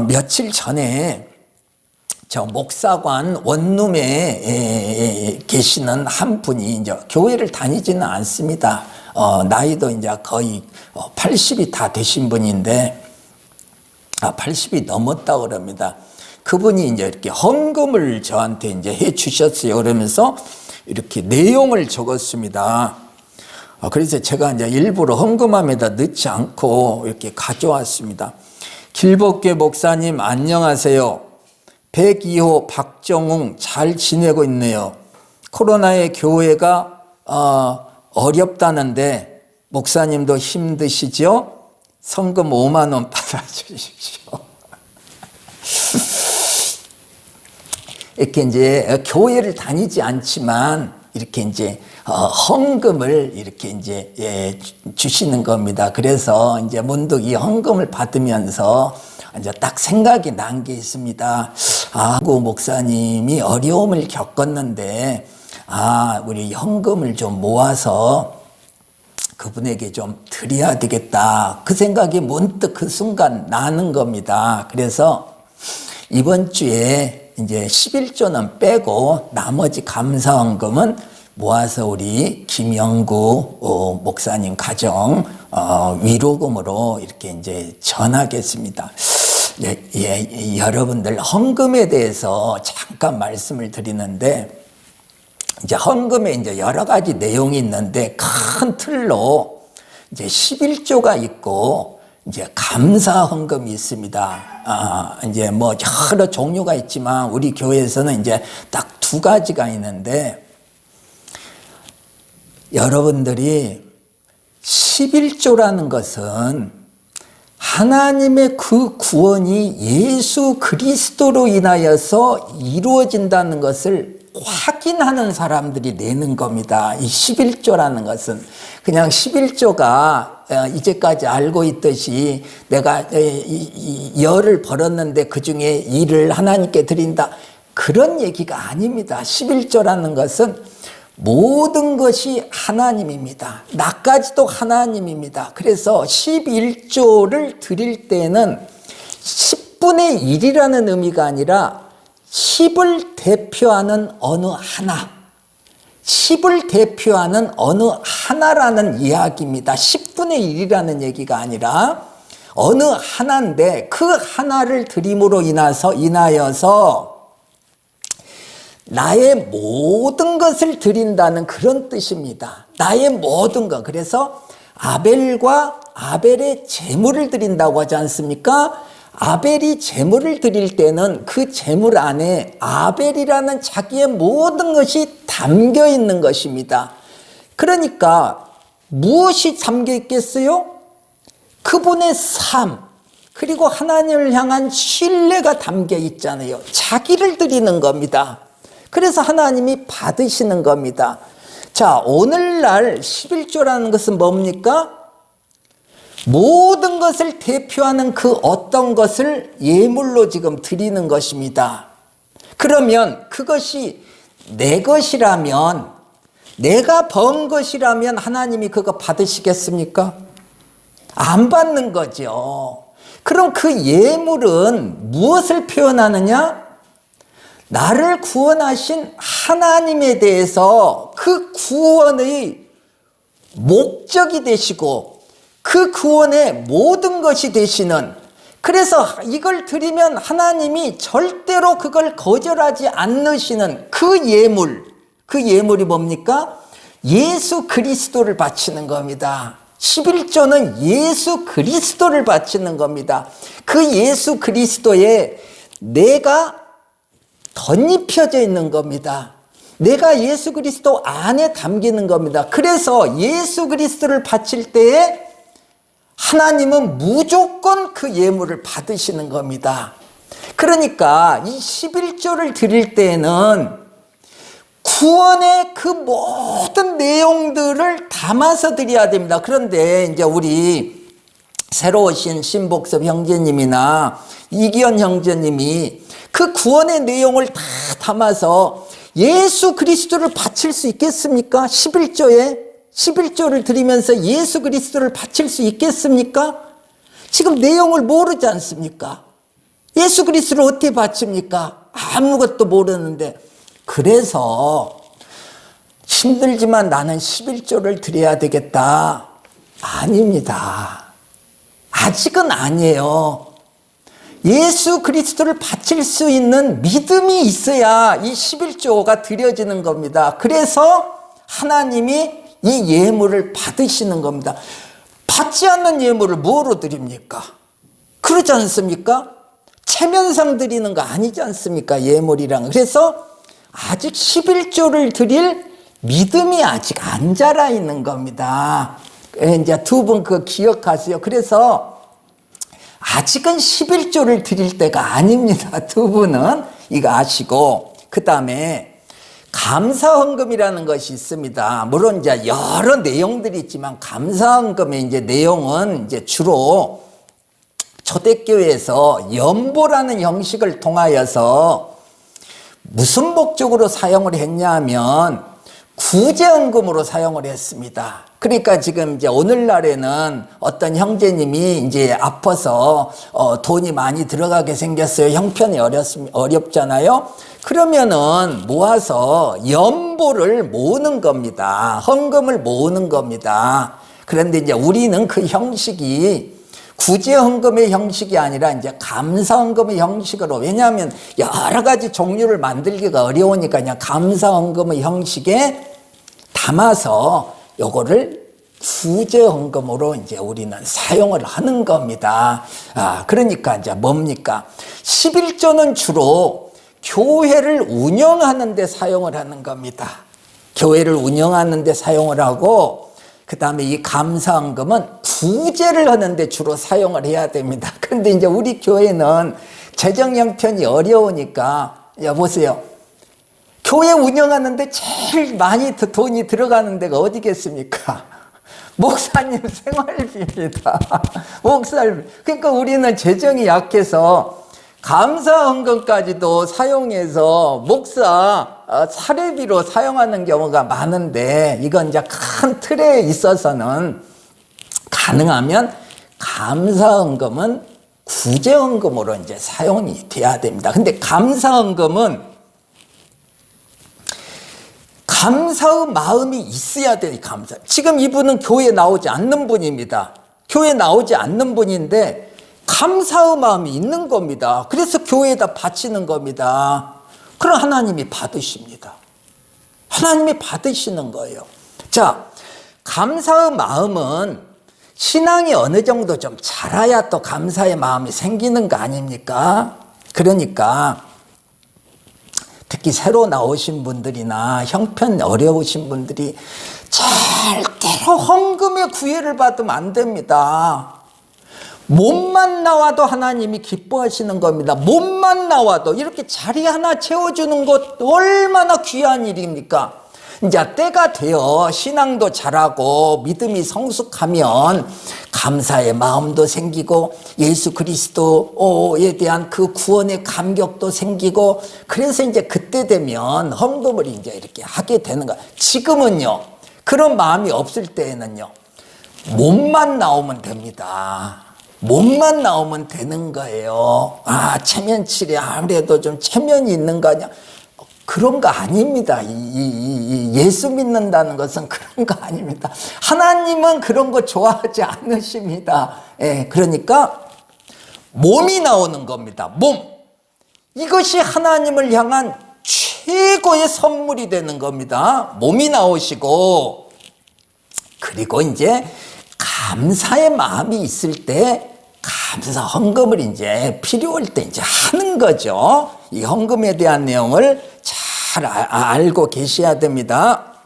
며칠 전에 저 목사관 원룸에 계시는 한 분이 이제 교회를 다니지는 않습니다. 나이도 이제 거의 80이 다 되신 분인데, 80이 넘었다 그럽니다. 그분이 이제 이렇게 헌금을 저한테 이제 해 주셨어요. 그러면서 이렇게 내용을 적었습니다. 그래서 제가 이제 일부러 헌금함에다 넣지 않고 이렇게 가져왔습니다. 길복교 목사님 안녕하세요. 102호 박정웅 잘 지내고 있네요. 코로나에 교회가 어렵다는데 목사님도 힘드시죠? 성금 5만 원 받아주십시오. 이렇게 이제 교회를 다니지 않지만 이렇게 이제 헌금을 이렇게 이제 주시는 겁니다. 그래서 이제 문득 이 헌금을 받으면서 이제 딱 생각이 난 게 있습니다. 고 목사님이 어려움을 겪었는데, 우리 헌금을 좀 모아서 그분에게 좀 드려야 되겠다. 그 생각이 문득 그 순간 나는 겁니다. 그래서 이번 주에 이제 11조는 빼고 나머지 감사헌금은 모아서 우리 김영구 목사님 가정 위로금으로 이렇게 이제 전하겠습니다. 여러분들 헌금에 대해서 잠깐 말씀을 드리는데, 이제 헌금에 이제 여러 가지 내용이 있는데 큰 틀로 이제 11조가 있고 이제 감사 헌금이 있습니다. 이제 뭐 여러 종류가 있지만 우리 교회에서는 이제 딱 두 가지가 있는데, 여러분들이 11조라는 것은 하나님의 그 구원이 예수 그리스도로 인하여서 이루어진다는 것을 확인하는 사람들이 내는 겁니다. 이 11조라는 것은 그냥 11조가 이제까지 알고 있듯이 내가 열을 벌었는데 그중에 일을 하나님께 드린다, 그런 얘기가 아닙니다. 11조라는 것은 모든 것이 하나님입니다. 나까지도 하나님입니다. 그래서 11조를 드릴 때는 10분의 1이라는 의미가 아니라 10을 대표하는 어느 하나, 10을 대표하는 어느 하나라는 이야기입니다. 10분의 1이라는 얘기가 아니라 어느 하나인데 그 하나를 드림으로 인하여서 나의 모든 것을 드린다는 그런 뜻입니다. 나의 모든 것. 그래서 아벨과 아벨의 제물을 드린다고 하지 않습니까? 아벨이 제물을 드릴 때는 그 제물 안에 아벨이라는 자기의 모든 것이 담겨 있는 것입니다. 그러니까 무엇이 담겨 있겠어요? 그분의 삶, 그리고 하나님을 향한 신뢰가 담겨 있잖아요. 자기를 드리는 겁니다. 그래서 하나님이 받으시는 겁니다. 자, 오늘날 11조라는 것은 뭡니까? 모든 것을 대표하는 그 어떤 것을 예물로 지금 드리는 것입니다. 그러면 그것이 내 것이라면, 내가 번 것이라면 하나님이 그거 받으시겠습니까? 안 받는 거죠. 그럼 그 예물은 무엇을 표현하느냐? 나를 구원하신 하나님에 대해서 그 구원의 목적이 되시고 그 구원의 모든 것이 되시는, 그래서 이걸 드리면 하나님이 절대로 그걸 거절하지 않으시는 그 예물, 그 예물이 뭡니까? 예수 그리스도를 바치는 겁니다. 11조는 예수 그리스도를 바치는 겁니다. 그 예수 그리스도에 내가 덧입혀져 있는 겁니다. 내가 예수 그리스도 안에 담기는 겁니다. 그래서 예수 그리스도를 바칠 때에 하나님은 무조건 그 예물을 받으시는 겁니다. 그러니까 이 11조를 드릴 때에는 구원의 그 모든 내용들을 담아서 드려야 됩니다. 그런데 이제 우리 새로 오신 신복섭 형제님이나 이기현 형제님이 그 구원의 내용을 다 담아서 예수 그리스도를 바칠 수 있겠습니까? 11조를 드리면서 예수 그리스도를 바칠 수 있겠습니까? 지금 내용을 모르지 않습니까? 예수 그리스도를 어떻게 바칩니까? 아무것도 모르는데. 그래서 힘들지만 나는 11조를 드려야 되겠다. 아닙니다. 아직은 아니에요. 예수 그리스도를 바칠 수 있는 믿음이 있어야 이 11조가 드려지는 겁니다. 그래서 하나님이 이 예물을 받으시는 겁니다. 받지 않는 예물을 뭐로 드립니까? 그러지 않습니까? 체면상 드리는 거 아니지 않습니까? 예물이랑. 그래서 아직 11조를 드릴 믿음이 아직 안 자라 있는 겁니다. 이제 두 분 그거 기억하세요. 그래서 아직은 11조를 드릴 때가 아닙니다. 두 분은 이거 아시고. 그 다음에 감사헌금이라는 것이 있습니다. 물론 이제 여러 내용들이 있지만 감사헌금의 이제 내용은 이제 주로 초대교회에서 연보라는 형식을 통하여서 무슨 목적으로 사용을 했냐 하면 구제헌금으로 사용을 했습니다. 그러니까 지금 이제 오늘날에는 어떤 형제님이 이제 아파서 돈이 많이 들어가게 생겼어요. 형편이 어렵잖아요. 그러면은 모아서 연보를 모으는 겁니다. 헌금을 모으는 겁니다. 그런데 이제 우리는 그 형식이 구제헌금의 형식이 아니라 이제 감사헌금의 형식으로, 왜냐하면 여러 가지 종류를 만들기가 어려우니까 그냥 감사헌금의 형식에 담아서 요거를 구제헌금으로 이제 우리는 사용을 하는 겁니다. 그러니까 이제 뭡니까? 11조는 주로 교회를 운영하는 데 사용을 하는 겁니다. 교회를 운영하는 데 사용을 하고, 그 다음에 이 감사헌금은 구제를 하는데 주로 사용을 해야 됩니다. 그런데 이제 우리 교회는 재정 형편이 어려우니까, 여보세요. 교회 운영하는데 제일 많이 돈이 들어가는 데가 어디겠습니까? 목사님 생활비입니다. 목사님. 그러니까 우리는 재정이 약해서 감사헌금까지도 사용해서 목사 사례비로 사용하는 경우가 많은데, 이건 이제 큰 틀에 있어서는 가능하면 감사헌금은 구제헌금으로 이제 사용이 돼야 됩니다. 근데 감사헌금은 감사의 마음이 있어야 돼요. 감사. 지금 이분은 교회에 나오지 않는 분입니다. 교회에 나오지 않는 분인데 감사의 마음이 있는 겁니다. 그래서 교회에다 바치는 겁니다. 그럼 하나님이 받으십니다. 하나님이 받으시는 거예요. 자, 감사의 마음은 신앙이 어느 정도 좀 자라야 또 감사의 마음이 생기는 거 아닙니까? 그러니까 특히 새로 나오신 분들이나 형편 어려우신 분들이 절대로 헌금의 구애를 받으면 안 됩니다. 몸만 나와도 하나님이 기뻐하시는 겁니다. 몸만 나와도 이렇게 자리 하나 채워주는 것 얼마나 귀한 일입니까? 이제 때가 되어 신앙도 자라고 믿음이 성숙하면 감사의 마음도 생기고 예수 그리스도에 대한 그 구원의 감격도 생기고, 그래서 이제 그때 되면 헌금을 이제 이렇게 하게 되는 거야. 지금은요, 그런 마음이 없을 때에는요, 몸만 나오면 됩니다. 몸만 나오면 되는 거예요. 체면치레 아무래도 좀 체면이 있는 거 아니야? 그런 거 아닙니다. 예수 믿는다는 것은 그런 거 아닙니다. 하나님은 그런 거 좋아하지 않으십니다. 그러니까 몸이 나오는 겁니다. 몸. 이것이 하나님을 향한 최고의 선물이 되는 겁니다. 몸이 나오시고, 그리고 이제 감사의 마음이 있을 때 감사 헌금을 이제 필요할 때 이제 하는 거죠. 이 헌금에 대한 내용을 잘 알고 계셔야 됩니다.